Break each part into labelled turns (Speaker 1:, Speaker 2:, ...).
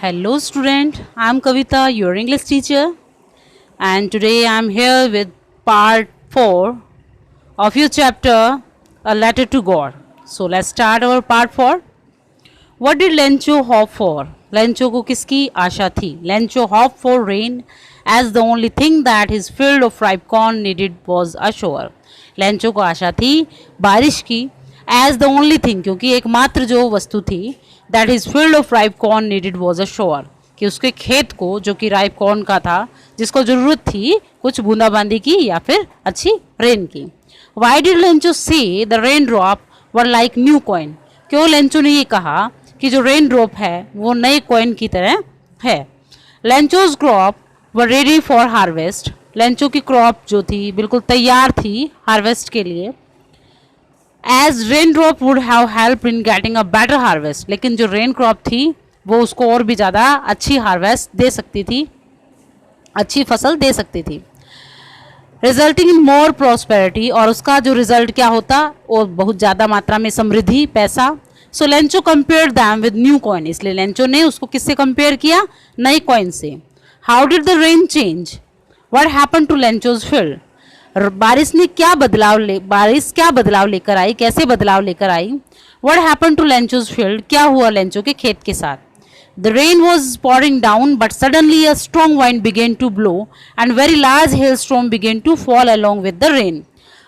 Speaker 1: Hello student, I am Kavita, your English teacher, and today I am here with part 4 of your chapter A Letter to God. So let's start our part 4. What did Lencho hope for? Lencho को किसकी आशा थी? Lencho hoped for rain as the only thing that his field of ripe corn needed was ashore. Lencho को आशा थी बारिश की as the only thing, क्योंकि एकमात्र जो वस्तु थी that his field of ripe corn needed was ashore, कि उसके खेत को जो कि राइप कॉर्न का था जिसको जरूरत थी कुछ बूंदाबांदी की या फिर अच्छी रेन की. Why did Lencho say the raindrop were like new coin? क्यों लेंचो ने ये कहा कि जो रेन ड्रॉप है वो नए कॉइन की तरह है. Lencho's crop were ready for harvest. Lencho की क्रॉप जो थी बिल्कुल तैयार थी हार्वेस्ट के लिए. As rain drop would have help in getting a better harvest. लेकिन जो रेन क्रॉप थी वो उसको और भी ज़्यादा अच्छी हार्वेस्ट दे सकती थी, अच्छी फसल दे सकती थी. रिजल्टिंग इन मोर प्रॉस्पेरिटी, और उसका जो रिजल्ट क्या होता वो बहुत ज़्यादा मात्रा में समृद्धि, पैसा. So Lencho compare them with new coin. इसलिए लेंचो ने उसको किससे कंपेयर किया? नए कॉइन से. How did the rain change? What happen to Lencho's field? बारिश क्या बदलाव लेकर आई, कैसे बदलाव लेकर आई? What happen to Lencho's field? क्या हुआ लेंचो के खेत के साथ? The rain was pouring down, but suddenly a strong wind began to blow and very large hailstorm began to fall along with the rain.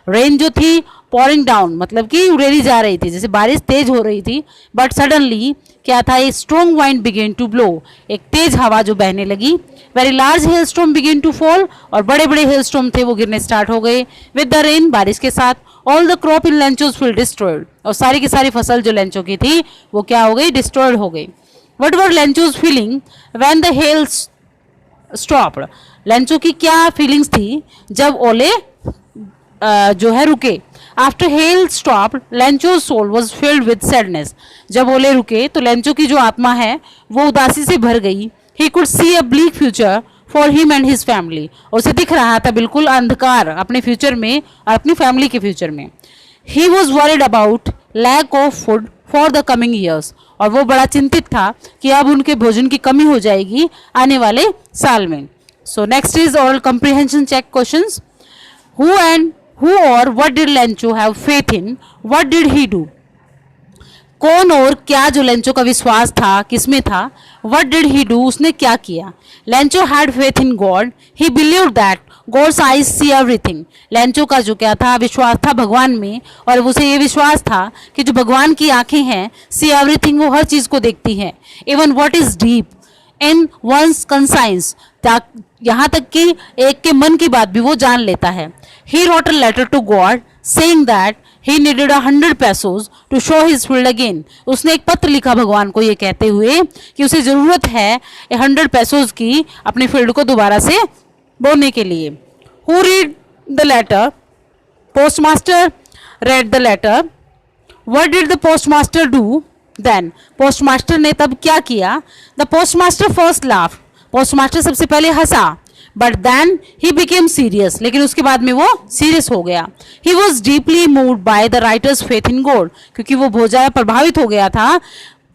Speaker 1: Rain जो थी pouring down मतलब कि उड़ेली जा रही थी, जैसे बारिश तेज हो रही थी. बट सडनली क्या था? A strong wind began to blow, एक तेज हवा जो बहने लगी. Very large hail storm began to fall, और बड़े बड़े हेल स्टॉर्म थे वो गिरने स्टार्ट हो गए. विद द रेन, बारिश के साथ. All the crop in Lencho's field destroyed, और सारी की सारी फसल जो लेंचो की थी वो क्या हो गई? डिस्ट्रॉयड हो गई. What were Lencho's feeling when the hail stopped? Lencho की क्या फीलिंग्स थी जब ओले जो है रुके? After hail stop Lencho soul was filled with sadness. जब ओले रुके तो लेंचो की जो आत्मा है वो उदासी से भर गई. He could see a bleak future for him and his family, और उसे दिख रहा था बिल्कुल अंधकार अपने फ्यूचर में और अपनी फैमिली के फ्यूचर में. He was worried about lack of food for the coming years, और वो बड़ा चिंतित था कि अब उनके भोजन की कमी हो जाएगी आने वाले साल में. So next is oral comprehension check questions. Who or what did Lencho have faith in? What did he do? कौन और क्या जो लेंचो का विश्वास था किसमें था? What did he do? उसने क्या किया? Lencho had faith in God. He believed that God's eyes see everything. Lencho का जो क्या था? विश्वास था भगवान में, और उसे ये विश्वास था कि जो भगवान की आंखें हैं see everything, वो हर चीज़ को देखती हैं. Even what is deep in one's conscience, यहाँ तक कि एक के मन की बात भी वो जान लेता है. He wrote a letter to God saying that he needed 100 pesos to show his field again. उसने एक पत्र लिखा भगवान को ये कहते हुए कि उसे ज़रूरत है 100 pesos की अपने फील्ड को दोबारा से बोने के लिए. Who read the letter? Postmaster read the letter. What did the postmaster do then? Postmaster ने तब क्या किया? The postmaster first laughed. Postmaster सबसे पहले हंसा. But then he became serious, लेकिन उसके बाद में वो सीरियस हो गया. He was deeply moved by the writer's faith in God, क्योंकि वो बहुत ज़्यादा प्रभावित हो गया था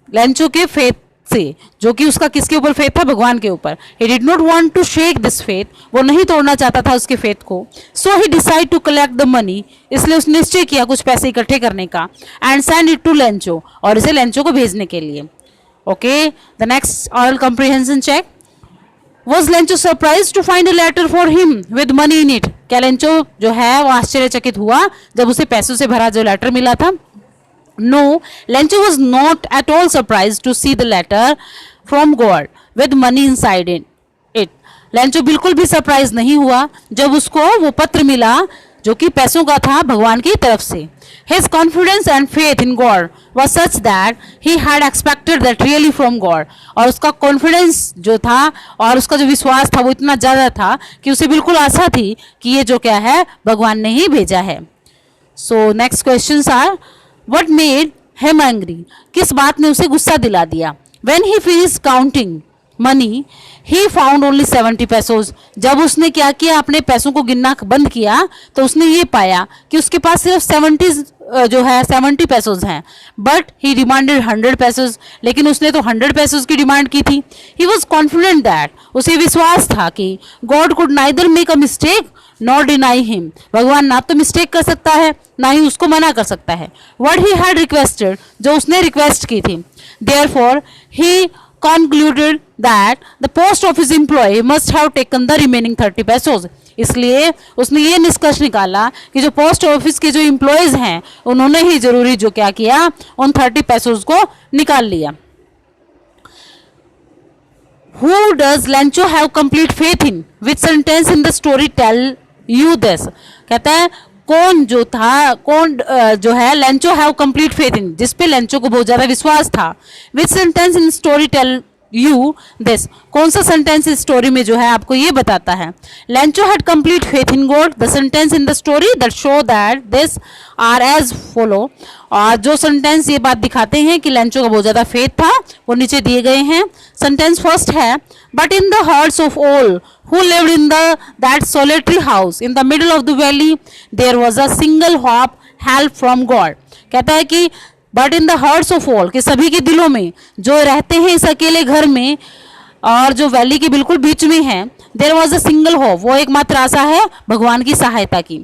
Speaker 1: लेंचो के फेथ से, जो कि उसका किसके ऊपर फेथ था? भगवान के ऊपर. He did not want to shake this faith, वो नहीं तोड़ना चाहता था उसके फेथ को. So he decide to collect the money, इसलिए उसने निश्चय किया कुछ पैसे इकट्ठे करने का. And send it to Lencho, और इसे लेंचो को भेजने के लिए. Okay, the next oral comprehension check. Was Lencho surprised to find a letter for him with money in it? क्या लेंचो जो है वो आश्चर्यचकित हुआ जब उसे पैसों से भरा जो लेटर मिला था? No, Lencho was not at all surprised to see the letter from God with money inside it. Lencho बिल्कुल भी सरप्राइज नहीं हुआ जब उसको वो पत्र मिला जो कि पैसों का था भगवान की तरफ से. His confidence and faith in God was such that he had expected that really from God. और उसका कॉन्फिडेंस जो था और उसका जो विश्वास था वो इतना ज़्यादा था कि उसे बिल्कुल आशा थी कि ये जो क्या है भगवान ने ही भेजा है. So next questions are, what made him angry? किस बात ने उसे गुस्सा दिला दिया? When he finished counting money he found only 70 pesos. जब उसने क्या किया? अपने पैसों को गिनना बंद किया तो उसने ये पाया कि उसके पास सिर्फ 70 जो है 70 पैसोज हैं, बट ही डिमांडेड 100 पैसोज, लेकिन उसने तो 100 पैसोज की डिमांड की थी। ही वॉज कॉन्फिडेंट दैट, उसे विश्वास था कि God could neither make a mistake not deny him, भगवान ना तो मिस्टेक कर सकता है ना ही उसको मना कर सकता है। व्हाट ही हैड रिक्वेस्टेड, जो उसने रिक्वेस्ट की थी। Therefore he concluded that the post office employee must have taken the remaining 30 pesos, इसलिए उसने ये निष्कर्ष निकाला कि जो पोस्ट ऑफिस के जो एम्प्लॉयज हैं उन्होंने ही जरूरी जो क्या किया, उन 30 पैसोज को निकाल लिया। Who does Lancho have complete faith in? Which sentence in the story tell you this? कहता है कौन जो है Lencho have complete faith in, जिसपे लेंचो को बहुत ज्यादा विश्वास था। Which sentence in story tell you this, कौन सा सेंटेंस इस स्टोरी में जो है आपको ये बताता है। Lencho had complete faith in God, the sentence in the story that show that this are as follow, और जो सेंटेंस ये बात दिखाते हैं कि लेंचो का बहुत ज्यादा फेथ था वो नीचे दिए गए हैं। सेंटेंस फर्स्ट है, but in the hearts of all who lived in that solitary house in the middle of the valley there was a single hope, help from God। कहता है कि but in the hearts of all, कि सभी के दिलों में जो रहते हैं इस अकेले घर में और जो वैली के बिल्कुल बीच में है, there was a single hope, वो एकमात्र आशा है भगवान की सहायता की।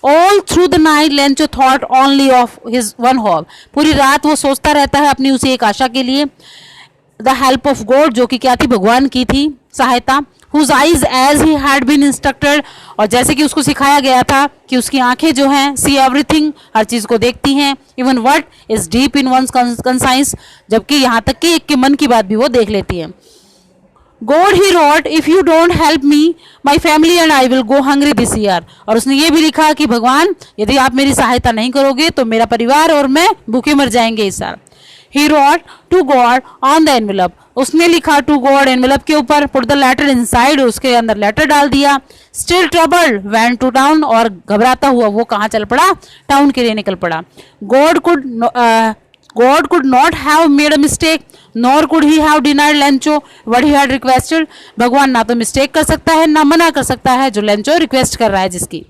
Speaker 1: All through the night Lencho thought only of his one hope, पूरी रात वो सोचता रहता है अपनी उसी एक आशा के लिए। The help of God, जो कि क्या थी, भगवान की थी सहायता। Whose eyes as he had been instructed, और जैसे कि उसको सिखाया गया था कि उसकी आंखें जो हैं see everything, हर चीज को देखती हैं, even what is deep in one's conscience, जबकि यहाँ तक कि एक के मन की बात भी वो देख लेती है। God he wrote, if you don't help me, my family and I will go hungry this year, और उसने ये भी लिखा कि भगवान यदि आप मेरी सहायता नहीं करोगे तो मेरा परिवार और मैं भूखे मर जाएंगे इस साल। He wrote to God on the envelope, उसने लिखा टू गॉड एनवेलप के ऊपर, पुट द लेटर इनसाइड, उसके अंदर लेटर डाल दिया। Still troubled went to town, और घबराता हुआ वो कहाँ चल पड़ा, टाउन के लिए निकल पड़ा। God could not have made a mistake nor could he have denied Lencho what he had requested, भगवान ना तो मिस्टेक कर सकता है ना मना कर सकता है जो लेंचो रिक्वेस्ट कर रहा है जिसकी।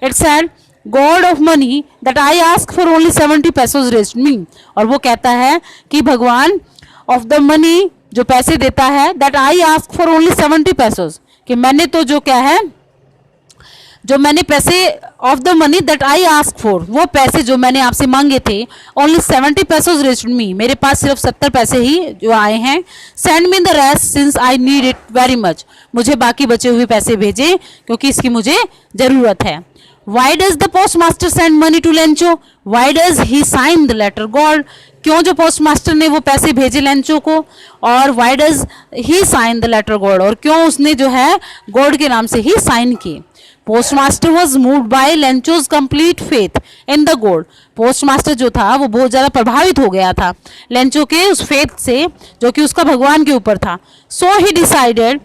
Speaker 1: It's said God of money that I ask for only 70 पैसोज raised me, और वो कहता है कि भगवान ऑफ द मनी, जो पैसे देता है, that I ask for only 70 पैसोज, कि मैंने तो जो क्या है, जो मैंने पैसे of the money that I ask for, वो पैसे जो मैंने आपसे मांगे थे, ओनली 70 पैसोज रेज्ड मी, मेरे पास सिर्फ 70 पैसे ही जो आए हैं। Send me the rest since I need it very much, मुझे बाकी बचे हुए पैसे भेजें क्योंकि इसकी मुझे जरूरत है। Why does the postmaster send money to Lencho? Why does he sign the letter God? क्यों जो पोस्टमास्टर ने वो पैसे भेजे लेंचो को, और why does he sign the letter God, और क्यों उसने जो है गॉड के नाम से ही साइन किए। Postmaster was moved by Lencho's complete faith in the God, postmaster जो था वो बहुत ज्यादा प्रभावित हो गया था लेंचो के उस फेथ से जो कि उसका भगवान के ऊपर था। So he decided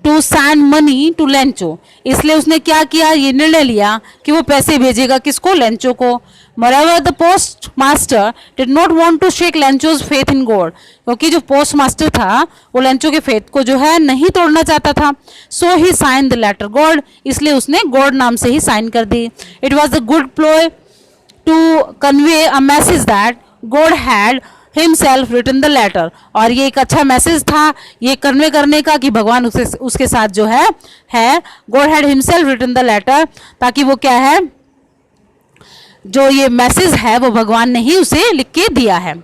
Speaker 1: to send money to Lencho, इसलिए उसने क्या किया, ये निर्णय लिया कि वो पैसे भेजेगा किसको, लेंचो को। Moreover, the postmaster did not want to shake Lencho's faith in God, क्योंकि जो पोस्ट मास्टर था वो लेंचो के फेथ को जो है नहीं तोड़ना चाहता था। So he signed the letter God, इसलिए उसने गॉड नाम से ही साइन कर दी। It was a good ploy to convey a message that God had himself written the letter, और ये एक अच्छा मैसेज था ये कन्वे करने का कि भगवान उसके साथ जो है God had himself written the letter, ताकि वो क्या है, जो ये मैसेज है वो भगवान ने ही उसे लिख के दिया है।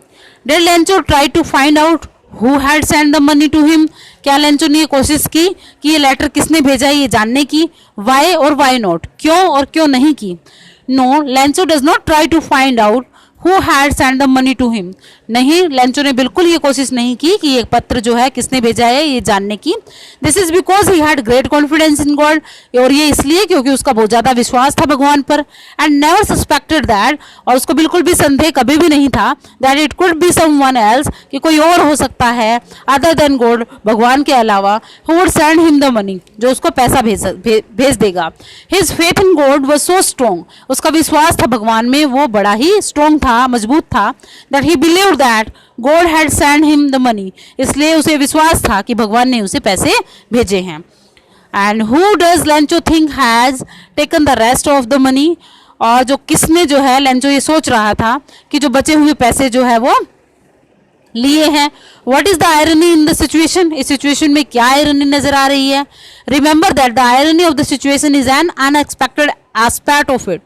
Speaker 1: Did Lencho try to find out who had send the money to him, क्या लेंचो ने ये कोशिश की कि ये लेटर किसने भेजा ये जानने की। वाई और वाई नॉट, क्यों और क्यों नहीं की। No, Lencho does not try to find out who had send the money to him, नहीं लेंचो ने बिल्कुल ये कोशिश नहीं की कि ये पत्र जो है किसने भेजा है ये जानने की। This is because he had great confidence in God, और ये इसलिए क्योंकि उसका बहुत ज्यादा विश्वास था भगवान पर। एंड नेवर सस्पेक्टेड दैट, और उसको बिल्कुल भी संदेह कभी भी नहीं था, that it could be someone else, कि कोई और हो सकता है अदर देन गॉड, भगवान के अलावा, who would send him the money, जो उसको पैसा भेज देगा। His faith in God was so strong, उसका विश्वास था भगवान में वो बड़ा ही स्ट्रॉन्ग था, मजबूत था। That he believed that God had send him the money, इसलिए उसे विश्वास था कि भगवान ने उसे पैसे भेजे हैं। And who does Lencho think has taken the rest of the money, और जो किसने जो है लेंचो ये सोच रहा था कि जो बचे हुए पैसे जो है वो लिए हैं. What is the irony in the situation, इस सिचुएशन में क्या आयरनी नजर आ रही है. Remember that the irony of the situation is an unexpected aspect of it.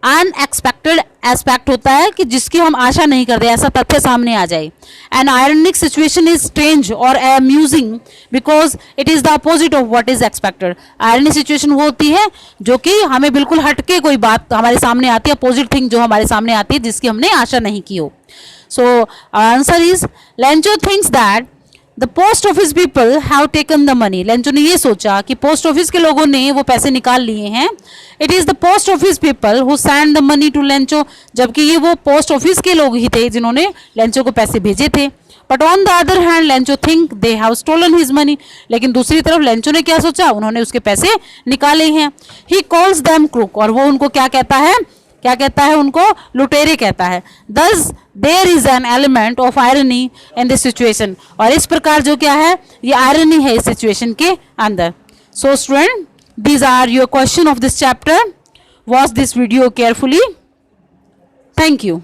Speaker 1: Unexpected aspect होता है कि जिसकी हम आशा नहीं करते, ऐसा तथ्य सामने आ जाए. An ironic situation is strange और amusing because it is the opposite of what is expected. Ironic situation वो होती है जो कि हमें बिल्कुल हटके कोई बात हमारे सामने आती है, अपोजिट थिंग जो हमारे सामने आती है जिसकी हमने आशा नहीं की हो. So answer is Lencho thinks that the post office people have taken the money. Lencho ने ये सोचा कि पोस्ट ऑफिस के लोगों ने वो पैसे निकाल लिए हैं. It is the post office people who sent the money to Lencho, जबकि ये वो पोस्ट ऑफिस के लोग ही थे जिन्होंने लेंचो को पैसे भेजे थे. But on the other hand, Lencho think they have stolen his money. लेकिन दूसरी तरफ लेंचो ने क्या सोचा, उन्होंने उसके पैसे निकाले हैं. He calls them crook, और वो उनको क्या कहता है, क्या कहता है, उनको लुटेरे कहता है. Thus there is an element of irony in this situation. और इस प्रकार जो क्या है, ये irony है इस सिचुएशन के अंदर. So student, these are your question of this chapter. Watch this video carefully. Thank you.